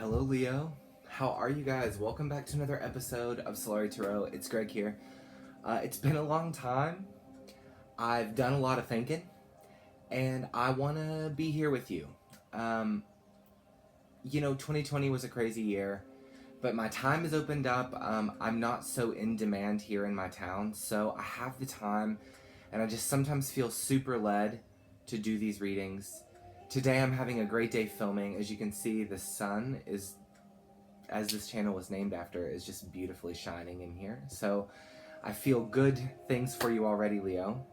Hello, Leo. How are you guys? Welcome back to another episode of Solari Tarot. It's Greg here. It's been a long time. I've done a lot of thinking, and I want to be here with you. 2020 was a crazy year, but my time has opened up. I'm not so in demand here in my town, so I have the time, and I just sometimes feel super led to do these readings. Today I'm having a great day filming. As you can see, the sun is, as this channel was named after, is just beautifully shining in here. So I feel good things for you already, Leo.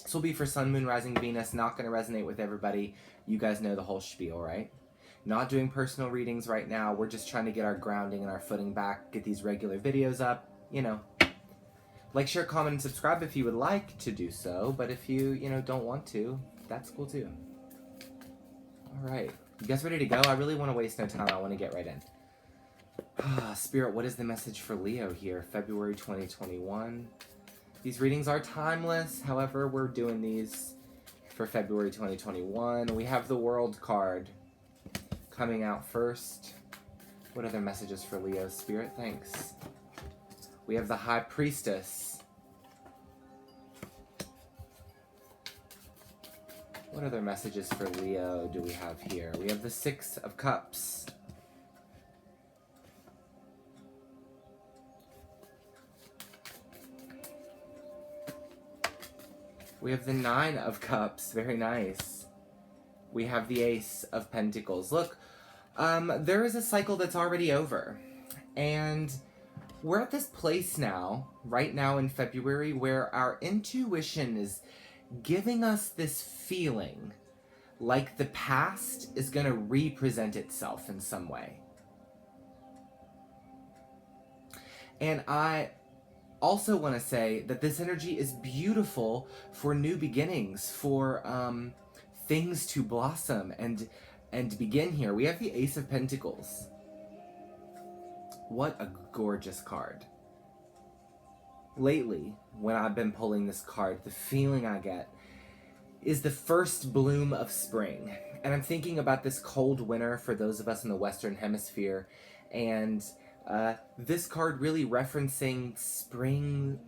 This will be for Sun, Moon, Rising, Venus. Not going to resonate with everybody. You guys know the whole spiel, right? Not doing personal readings right now. We're just trying to get our grounding and our footing back, get these regular videos up, Like, share, comment, and subscribe if you would like to do so, but if you, don't want to, that's cool too. All right, you guys ready to go? I really want to waste no time. I want to get right in. Spirit, what is the message for Leo here? February 2021. These readings are timeless. However, we're doing these for February 2021. We have the World card coming out first. What other messages for Leo? Spirit, thanks. We have the High Priestess. What other messages for Leo do we have here? We have the Six of Cups. We have the Nine of Cups. Very nice. We have the Ace of Pentacles. Look, there is a cycle that's already over. And we're at this place now, right now in February, where our intuition is giving us this feeling like the past is going to represent itself in some way. And I also want to say that this energy is beautiful for new beginnings, for things to blossom and begin here. We have the Ace of Pentacles. What a gorgeous card. Lately, when I've been pulling this card, the feeling I get is the first bloom of spring. And I'm thinking about this cold winter for those of us in the Western Hemisphere, and this card really referencing spring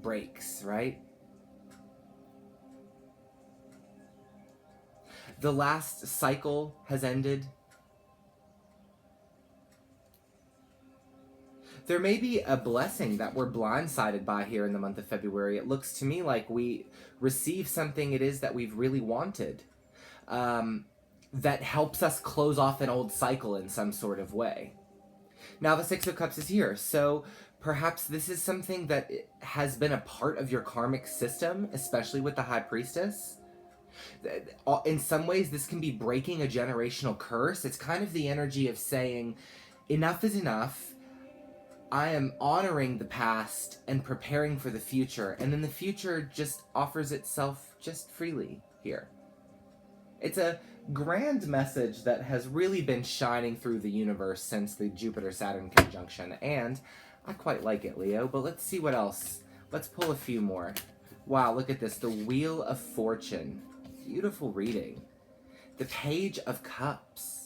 breaks, right? The last cycle has ended. There may be a blessing that we're blindsided by here in the month of February. It looks to me like we receive something it is that we've really wanted, that helps us close off an old cycle in some sort of way. Now the Six of Cups is here, so perhaps this is something that has been a part of your karmic system, especially with the High Priestess. In some ways, this can be breaking a generational curse. It's kind of the energy of saying, enough is enough. I am honoring the past and preparing for the future, and then the future just offers itself just freely here. It's a grand message that has really been shining through the universe since the Jupiter-Saturn conjunction, and I quite like it, Leo, but let's see what else. Let's pull a few more. Wow, look at this. The Wheel of Fortune. Beautiful reading. The Page of Cups.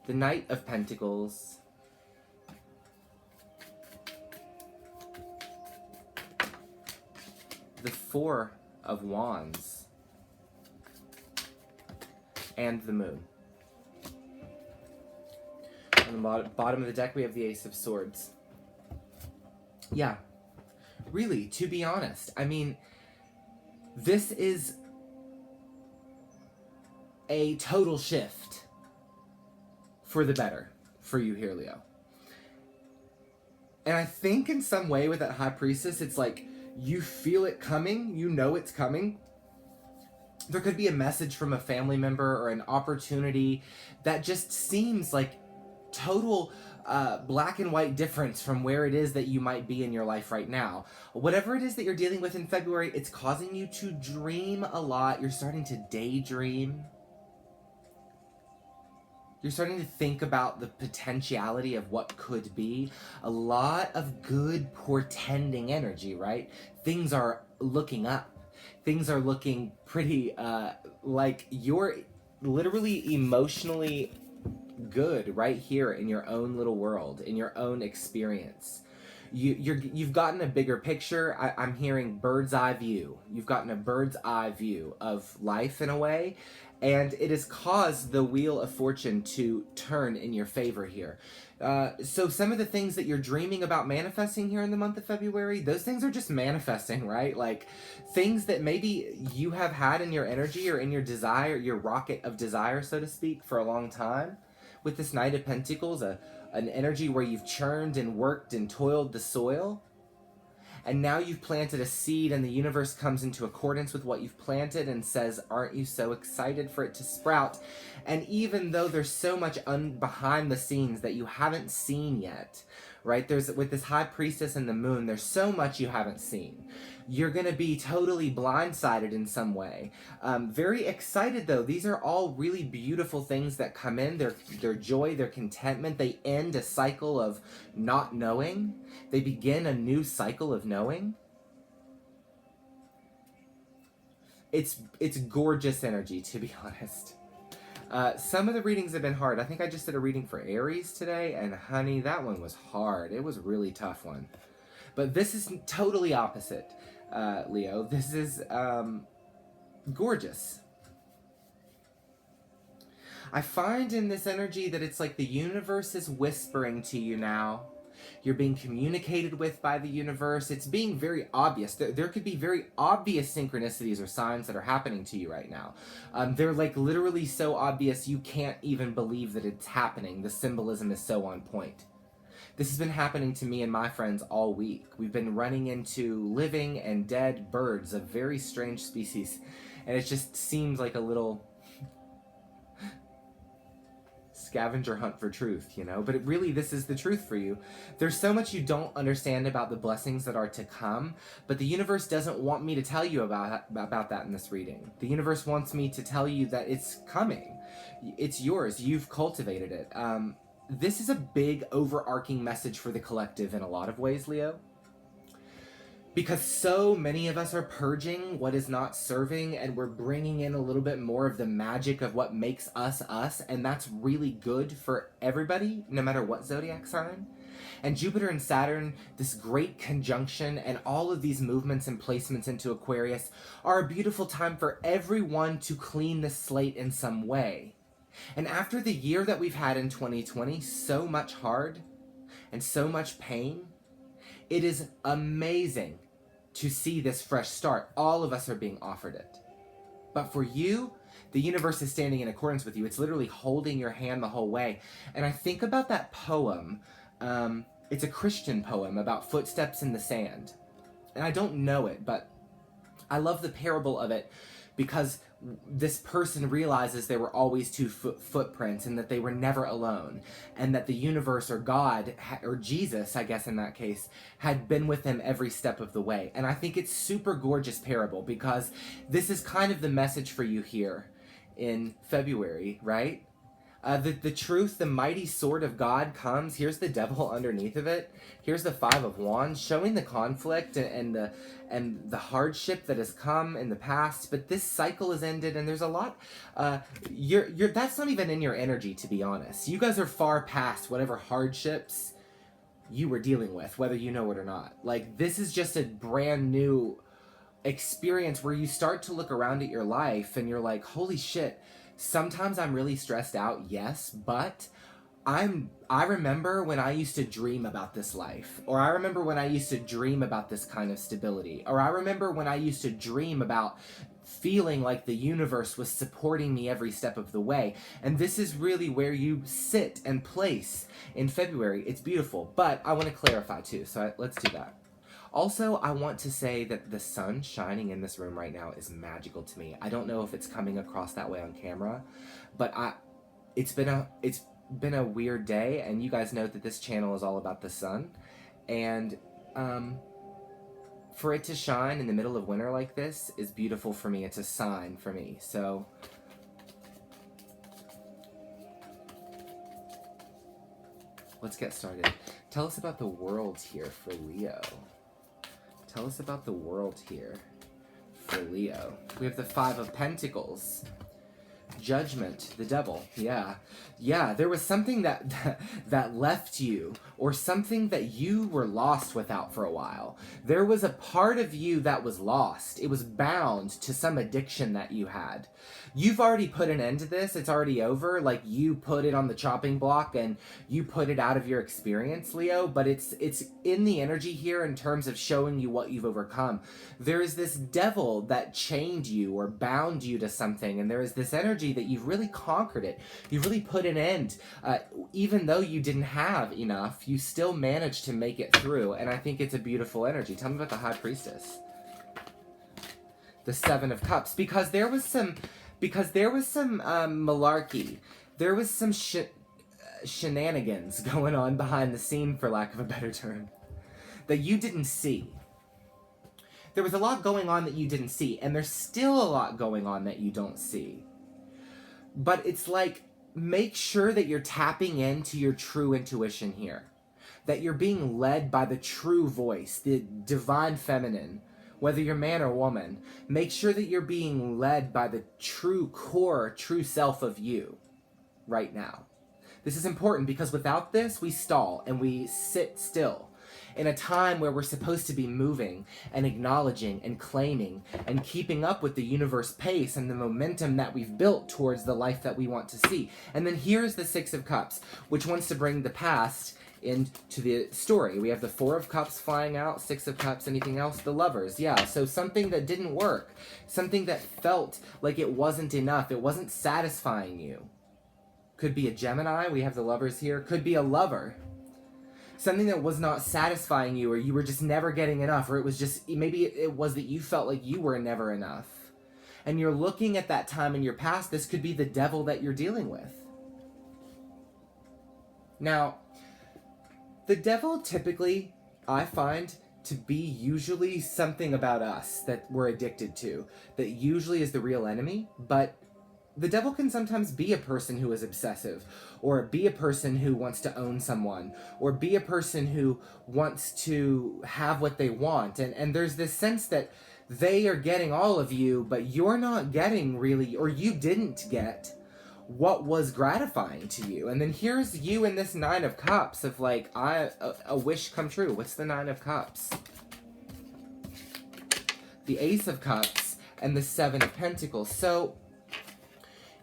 The Knight of Pentacles. The Four of Wands. And the Moon. On the bottom of the deck, we have the Ace of Swords. Yeah. Really, to be honest, I mean, this is a total shift for the better for you here, Leo. And I think in some way with that High Priestess, it's like you feel it coming, you know it's coming. There could be a message from a family member or an opportunity that just seems like total black and white difference from where it is that you might be in your life right now. Whatever it is that you're dealing with in February, it's causing you to dream a lot. You're starting to daydream. You're starting to think about the potentiality of what could be. A lot of good portending energy, right? Things are looking up. Things are looking pretty, like you're literally emotionally good right here in your own little world, in your own experience. You've gotten a bigger picture. I'm hearing bird's eye view. You've gotten a bird's eye view of life in a way, and it has caused the wheel of fortune to turn in your favor here. So some of the things that you're dreaming about manifesting here in the month of February, those things are just manifesting, right? Like things that maybe you have had in your energy or in your desire, your rocket of desire, so to speak, for a long time. With this Knight of Pentacles, an energy where you've churned and worked and toiled the soil, and now you've planted a seed, and the universe comes into accordance with what you've planted and says, aren't you so excited for it to sprout? And even though there's so much behind the scenes that you haven't seen yet, right? There's, with this High Priestess and the Moon, there's so much you haven't seen. You're going to be totally blindsided in some way. Very excited, though. These are all really beautiful things that come in. Their joy, their contentment. They end a cycle of not knowing. They begin a new cycle of knowing. It's gorgeous energy, to be honest. Some of the readings have been hard. I think I just did a reading for Aries today, and honey, that one was hard. It was a really tough one. But this is totally opposite, Leo. This is gorgeous. I find in this energy that it's like the universe is whispering to you now. You're being communicated with by the universe. It's being very obvious. There could be very obvious synchronicities or signs that are happening to you right now. They're like literally so obvious you can't even believe that it's happening. The symbolism is so on point. This has been happening to me and my friends all week. We've been running into living and dead birds of very strange species, and it just seems like a little scavenger hunt for truth, you know? But really, this is the truth for you. There's so much you don't understand about the blessings that are to come, but the universe doesn't want me to tell you about that in this reading. The universe wants me to tell you that it's coming. It's yours. You've cultivated it. This is a big overarching message for the collective in a lot of ways, Leo. Because so many of us are purging what is not serving, and we're bringing in a little bit more of the magic of what makes us us, and that's really good for everybody, no matter what zodiac sign. And Jupiter and Saturn, this great conjunction, and all of these movements and placements into Aquarius are a beautiful time for everyone to clean the slate in some way. And after the year that we've had in 2020, so much hard and so much pain, it is amazing to see this fresh start. All of us are being offered it. But for you, the universe is standing in accordance with you. It's literally holding your hand the whole way. And I think about that poem. It's a Christian poem about footsteps in the sand. And I don't know it, but I love the parable of it because this person realizes there were always two footprints and that they were never alone, and that the universe or God or Jesus, I guess in that case, had been with them every step of the way. And I think it's super gorgeous parable because this is kind of the message for you here in February, right? The truth, the mighty sword of God comes. Here's the devil underneath of it. Here's the Five of Wands, showing the conflict and the hardship that has come in the past. But this cycle is ended, and there's a lot. That's not even in your energy, to be honest. You guys are far past whatever hardships you were dealing with, whether you know it or not. Like, this is just a brand new experience where you start to look around at your life and you're like, holy shit. Sometimes I'm really stressed out, yes, but I remember when I used to dream about this life, or I remember when I used to dream about this kind of stability, or I remember when I used to dream about feeling like the universe was supporting me every step of the way. And this is really where you sit and place in February. It's beautiful, but I want to clarify too, so let's do that. Also, I want to say that the sun shining in this room right now is magical to me. I don't know if it's coming across that way on camera, but it's been a weird day, and you guys know that this channel is all about the sun, and for it to shine in the middle of winter like this is beautiful for me. It's a sign for me. So let's get started. Tell us about the world here for Leo. Tell us about the world here for Leo. We have the Five of Pentacles. Judgment, the devil. Yeah, there was something that left you, or something that you were lost without for a while. There was a part of you that was lost. It was bound to some addiction that you had. You've already put an end to this. It's already over. Like, you put it on the chopping block and you put it out of your experience, Leo, but it's in the energy here in terms of showing you what you've overcome. There is this devil that chained you or bound you to something, and there is this energy that you've really conquered it. You've really put an end. Even though you didn't have enough, you still managed to make it through, and I think it's a beautiful energy. Tell me about the High Priestess. The Seven of Cups, because there was some malarkey. There was some shenanigans going on behind the scene, for lack of a better term, that you didn't see. There was a lot going on that you didn't see, and there's still a lot going on that you don't see. But it's like, make sure that you're tapping into your true intuition here. That you're being led by the true voice, the divine feminine. Whether you're man or woman, make sure that you're being led by the true core, true self of you right now. This is important because without this, we stall and we sit still in a time where we're supposed to be moving and acknowledging and claiming and keeping up with the universe pace and the momentum that we've built towards the life that we want to see. And then here's the Six of Cups, which wants to bring the past into the story. We have the Four of Cups flying out, Six of Cups, anything else? The Lovers, yeah. So something that didn't work, something that felt like it wasn't enough, it wasn't satisfying you. Could be a Gemini, we have the Lovers here. Could be a lover. Something that was not satisfying you, or you were just never getting enough, or it was just, maybe it was that you felt like you were never enough. And you're looking at that time in your past. This could be the devil that you're dealing with. Now, the devil typically, I find, to be usually something about us that we're addicted to, that usually is the real enemy, but the devil can sometimes be a person who is obsessive, or be a person who wants to own someone, or be a person who wants to have what they want, and there's this sense that they are getting all of you, but you're not getting really, or you didn't get what was gratifying to you. And then here's you in this Nine of Cups of like, a wish come true. What's the Nine of Cups? The Ace of Cups and the Seven of Pentacles. So,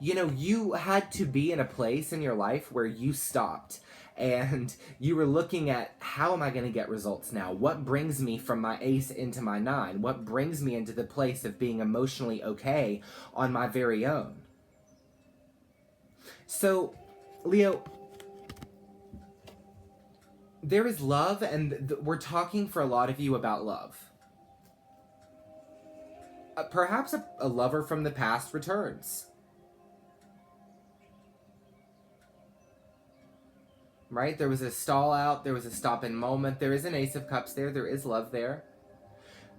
you know, you had to be in a place in your life where you stopped and you were looking at, how am I going to get results now? What brings me from my Ace into my Nine? What brings me into the place of being emotionally okay on my very own? So, Leo, there is love, and we're talking for a lot of you about love. Perhaps a lover from the past returns. Right? There was a stall out, there was a stop in moment, there is an Ace of Cups there is love there.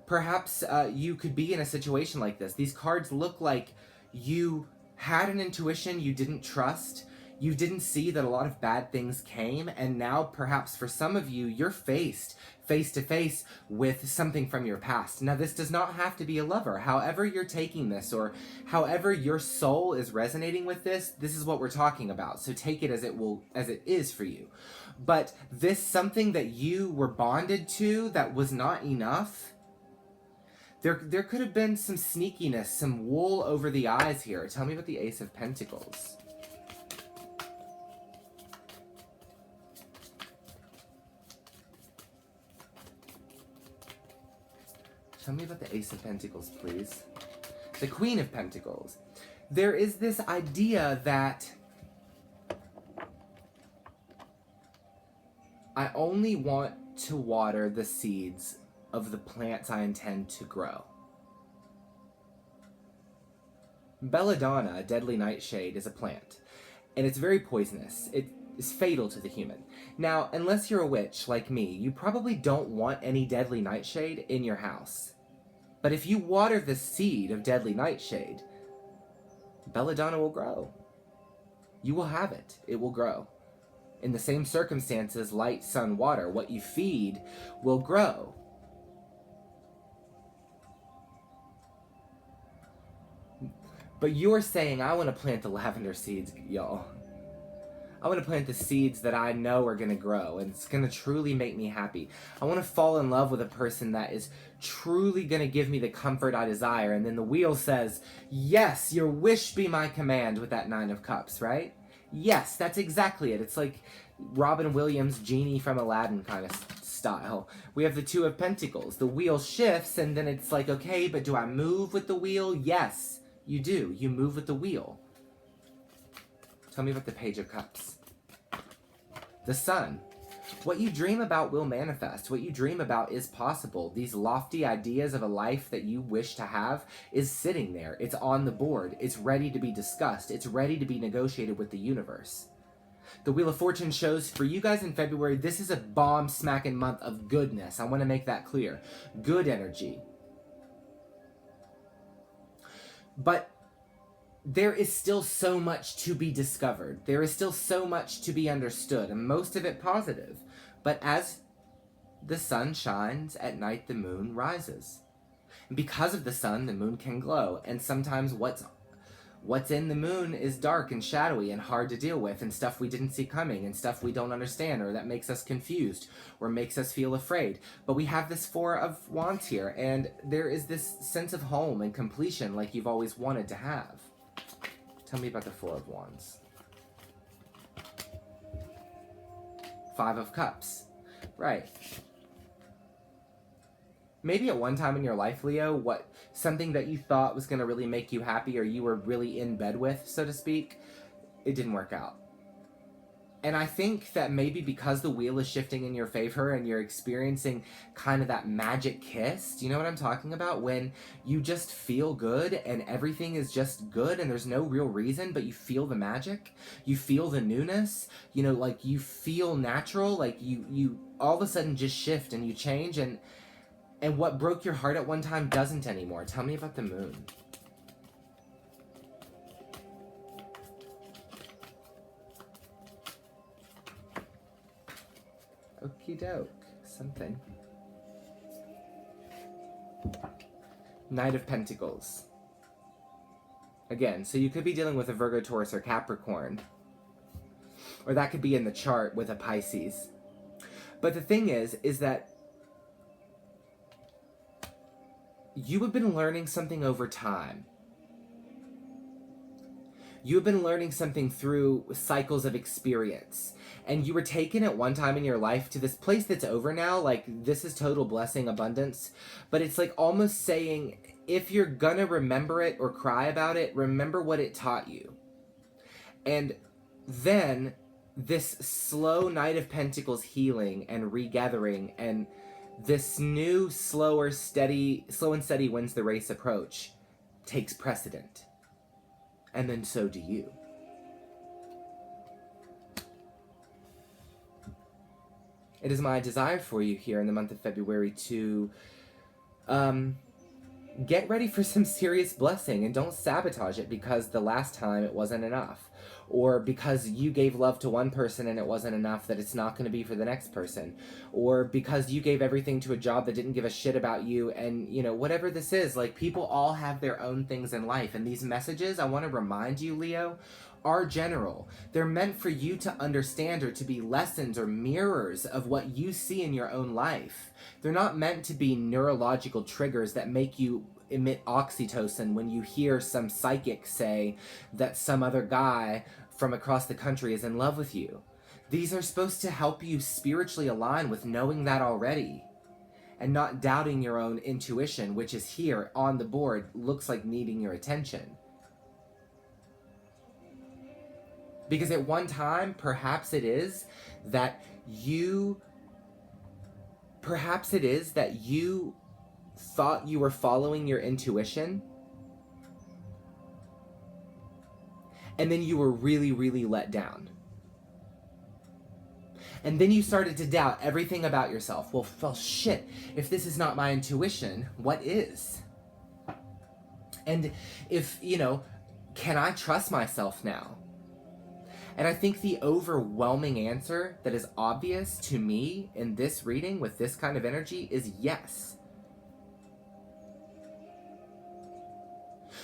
Perhaps you could be in a situation like this. These cards look like you had an intuition you didn't trust, you didn't see that a lot of bad things came, and now perhaps for some of you, you're face to face with something from your past. Now, this does not have to be a lover. However you're taking this, or however your soul is resonating with this is what we're talking about. So take it as it is for you. But this something that you were bonded to that was not enough, there could have been some sneakiness, some wool over the eyes here. Tell me about the Ace of Pentacles. Tell me about the Ace of Pentacles, please. The Queen of Pentacles. There is this idea that I only want to water the seeds of the plants I intend to grow. Belladonna, a deadly nightshade, is a plant, and it's very poisonous. It is fatal to the human. Now, unless you're a witch like me, you probably don't want any deadly nightshade in your house. But if you water the seed of deadly nightshade, belladonna will grow. You will have it. It will grow. In the same circumstances, light, sun, water, what you feed will grow. But you're saying, I want to plant the lavender seeds, y'all. I want to plant the seeds that I know are going to grow, and it's going to truly make me happy. I want to fall in love with a person that is truly going to give me the comfort I desire. And then the wheel says, yes, your wish be my command, with that 9 of Cups, right? Yes, that's exactly it. It's like Robin Williams' Genie from Aladdin kind of style. We have the 2 of Pentacles. The wheel shifts, and then it's like, okay, but do I move with the wheel? Yes, you do. You move with the wheel. Tell me about the Page of Cups. The Sun. What you dream about will manifest. What you dream about is possible. These lofty ideas of a life that you wish to have is sitting there. It's on the board. It's ready to be discussed. It's ready to be negotiated with the universe. The Wheel of Fortune shows for you guys in February, this is a bomb smacking month of goodness. I want to make that clear. Good energy. But there is still so much to be discovered. There is still so much to be understood, and most of it positive. But as the sun shines at night, the moon rises. And because of the sun, the moon can glow. And sometimes what's in the moon is dark and shadowy and hard to deal with, and stuff we didn't see coming, and stuff we don't understand, or that makes us confused, or makes us feel afraid. But we have this 4 of Wands here, and there is this sense of home and completion like you've always wanted to have. Tell me about the 4 of Wands. 5 of Cups. Right. Maybe at one time in your life, Leo, something that you thought was going to really make you happy, or you were really in bed with, so to speak, it didn't work out. And I think that maybe because the wheel is shifting in your favor and you're experiencing kind of that magic kiss, do you know what I'm talking about? When you just feel good and everything is just good and there's no real reason, but you feel the magic, you feel the newness, you know, like you feel natural, like you all of a sudden just shift and you change, and what broke your heart at one time doesn't anymore. Tell me about the moon. Okie doke. Something. Knight of Pentacles. Again, so you could be dealing with a Virgo, Taurus, or Capricorn. Or that could be in the chart with a Pisces. But the thing is that you have been learning something over time. You have been learning something through cycles of experience. And you were taken at one time in your life to this place that's over now. Like, this is total blessing, abundance. But it's like almost saying, if you're gonna remember it or cry about it, remember what it taught you. And then this slow Knight of Pentacles healing and regathering, and this new, slow and steady wins the race approach takes precedent. And then so do you. It is my desire for you here in the month of February to get ready for some serious blessing, and don't sabotage it because the last time it wasn't enough. Or because you gave love to one person and it wasn't enough, that it's not going to be for the next person. Or because you gave everything to a job that didn't give a shit about you, and, you know, whatever this is, like, people all have their own things in life. And these messages, I want to remind you, Leo, are general. They're meant for you to understand, or to be lessons or mirrors of what you see in your own life. They're not meant to be neurological triggers that make you emit oxytocin when you hear some psychic say that some other guy from across the country is in love with you. These are supposed to help you spiritually align with knowing that already, and not doubting your own intuition, which is here on the board, looks like needing your attention. Because at one time, perhaps it is that you thought you were following your intuition, and then you were really, really let down. And then you started to doubt everything about yourself. Well, shit, if this is not my intuition, what is? And if, can I trust myself now? And I think the overwhelming answer that is obvious to me in this reading with this kind of energy is yes.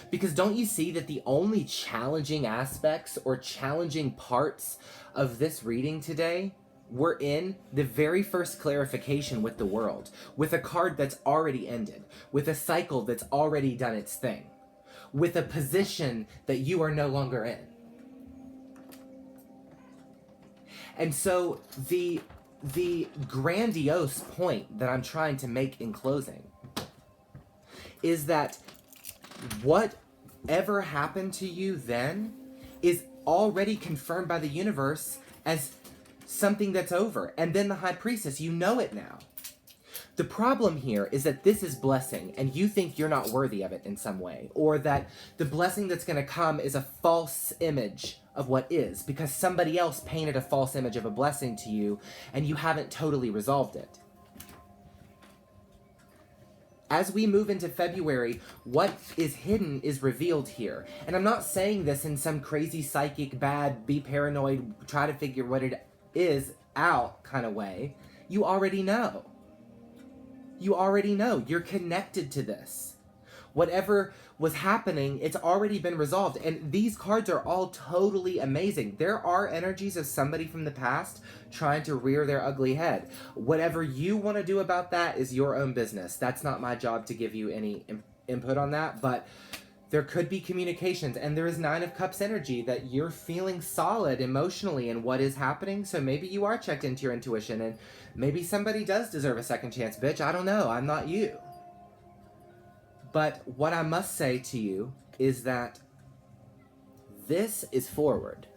Because don't you see that the only challenging aspects or challenging parts of this reading today were in the very first clarification with the world, with a card that's already ended, with a cycle that's already done its thing, with a position that you are no longer in. And so the grandiose point that I'm trying to make in closing is that whatever happened to you then is already confirmed by the universe as something that's over. And then the High Priestess, you know it now. The problem here is that this is blessing and you think you're not worthy of it in some way, or that the blessing that's going to come is a false image of what is because somebody else painted a false image of a blessing to you and you haven't totally resolved it. As we move into February, what is hidden is revealed here. And I'm not saying this in some crazy psychic, bad, be paranoid, try to figure what it is out kind of way. You already know. You already know. You're connected to this. Whatever was happening, it's already been resolved. And these cards are all totally amazing. There are energies of somebody from the past trying to rear their ugly head. Whatever you want to do about that is your own business. That's not my job to give you any input on that. But there could be communications. And there is Nine of Cups energy that you're feeling solid emotionally in what is happening. So maybe you are checked into your intuition. And maybe somebody does deserve a second chance, bitch. I don't know. I'm not you. But what I must say to you is that this is forward.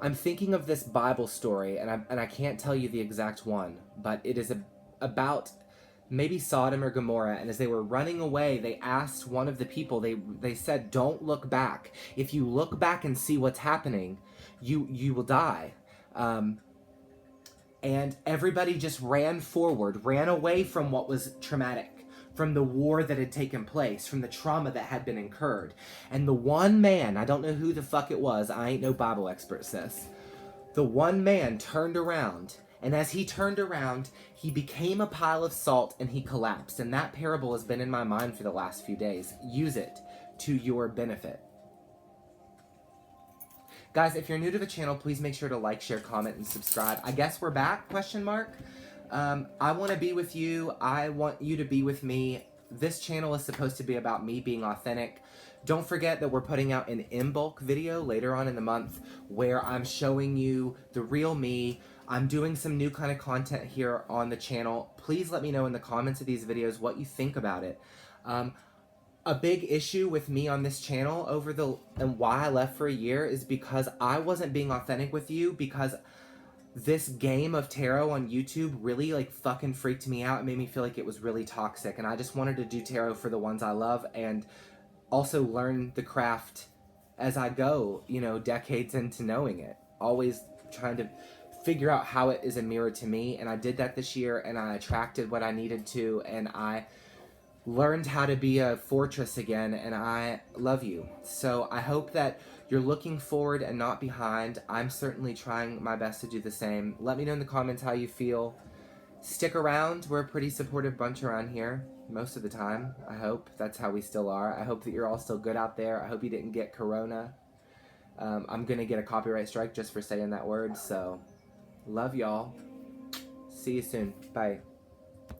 I'm thinking of this Bible story, and I can't tell you the exact one, but it is about maybe Sodom or Gomorrah, and as they were running away, they asked one of the people, they said, don't look back. If you look back and see what's happening, you will die. And everybody just ran forward, ran away from what was traumatic, from the war that had taken place, from the trauma that had been incurred. And the one man, I don't know who the fuck it was, I ain't no Bible expert, sis. The one man turned around, and as he turned around, he became a pile of salt and he collapsed. And that parable has been in my mind for the last few days. Use it to your benefit. Guys, if you're new to the channel, please make sure to like, share, comment, and subscribe. I guess we're back, question mark. I want to be with you. I want you to be with me. This channel is supposed to be about me being authentic. Don't forget that we're putting out an in-bulk video later on in the month where I'm showing you the real me. I'm doing some new kind of content here on the channel. Please let me know in the comments of these videos what you think about it. A big issue with me on this channel and why I left for a year is because I wasn't being authentic with you, because this game of tarot on YouTube really like fucking freaked me out. It made me feel like it was really toxic, and I just wanted to do tarot for the ones I love and also learn the craft as I go, you know, decades into knowing it. Always trying to figure out how it is a mirror to me, and I did that this year, and I attracted what I needed to, and I learned how to be a fortress again, and I love you. So I hope that you're looking forward and not behind. I'm certainly trying my best to do the same. Let me know in the comments how you feel. Stick around. We're a pretty supportive bunch around here most of the time. I hope that's how we still are. I hope that you're all still good out there. I hope you didn't get corona. I'm gonna get a copyright strike just for saying that word. So love y'all. See you soon. Bye.